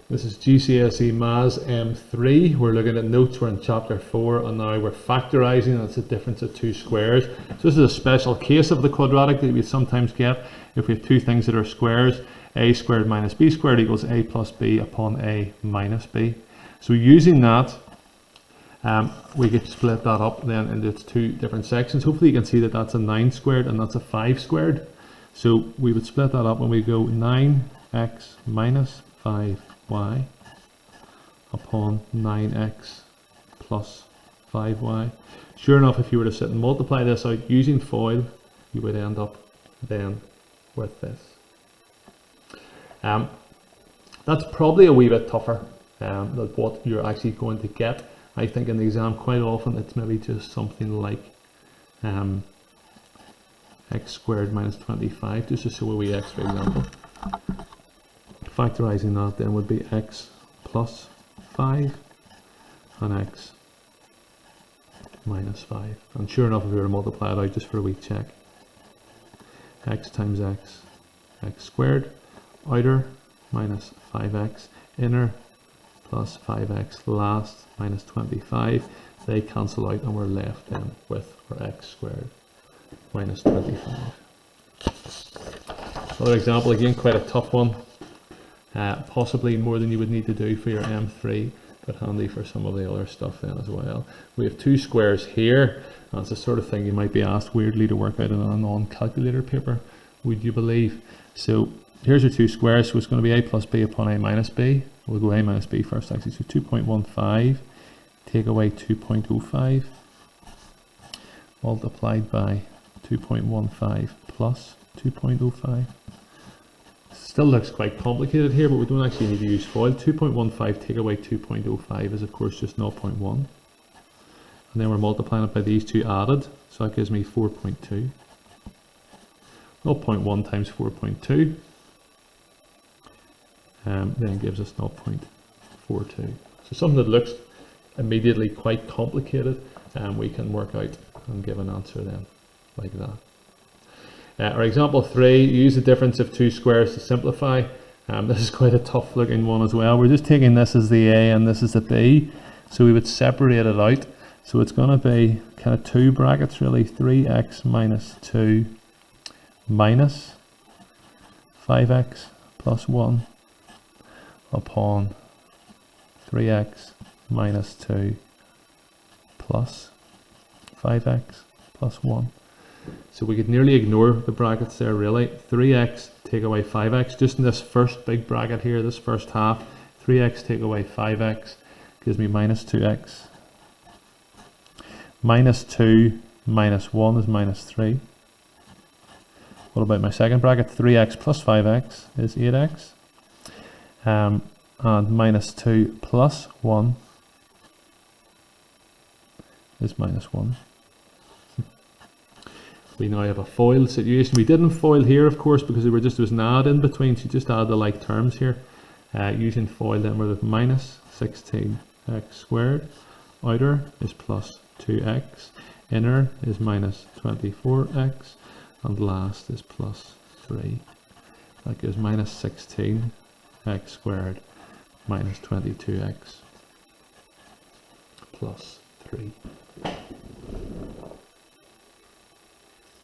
This is GCSE Maths M3. We're looking at notes. We're in chapter 4 and now we're factorising. That's the difference of two squares. So this is a special case of the quadratic that we sometimes get if we have two things that are squares. A squared minus b squared equals a plus b upon a minus b. So using that, we could split that up then into its two different sections. Hopefully you can see that that's a 9 squared and that's a 5 squared. So we would split that up and we go 9x minus 5y upon 9x plus 5y. Sure enough, if you were to sit and multiply this out using FOIL, you would end up then with this. That's probably a wee bit tougher than what you're actually going to get. I think in the exam quite often it's maybe just something like x squared minus 25, just to show a wee extra example. Factorising that then would be x plus 5 and x minus 5. And sure enough, if we were to multiply it out just for a wee check, x times x, x squared, outer minus 5x, inner plus 5x last minus 25, they cancel out and we're left then with our x squared minus 25. Another example, again quite a tough one, possibly more than you would need to do for your M3, but handy for some of the other stuff then as well. We have two squares here. That's the sort of thing you might be asked weirdly to work out in a non-calculator paper, would you believe? So here's your two squares, so it's going to be a plus b upon a minus b. We'll go a minus b first actually, so 2.15, take away 2.05, multiplied by 2.15 plus 2.05. Still looks quite complicated here, but we don't actually need to use FOIL. 2.15 take away 2.05 is of course just 0.1. And then we're multiplying it by these two added, so that gives me 4.2. 0.1 times 4.2. Then gives us 0.42. So something that looks immediately quite complicated, we can work out and give an answer then like that. Our example 3, use the difference of two squares to simplify. This is quite a tough looking one as well. We're just taking this as the a and this is the b, so we would separate it out. So it's going to be kind of two brackets really, 3x minus 2 minus 5x plus 1 upon 3x minus 2 plus 5x plus 1. So we could nearly ignore the brackets there really. 3x take away 5x, just in this first big bracket here, this first half, 3x take away 5x gives me minus 2x. Minus 2 minus 1 is minus 3. What about my second bracket? 3x plus 5x is 8x. And minus 2 plus 1 is minus 1. We now have a FOIL situation. We didn't FOIL here, of course, because there was an add in between, so you just add the like terms here. Using FOIL then we're at minus 16x squared. Outer is plus 2x. Inner is minus 24x. And last is plus 3. That gives minus 16x squared minus 22x plus 3.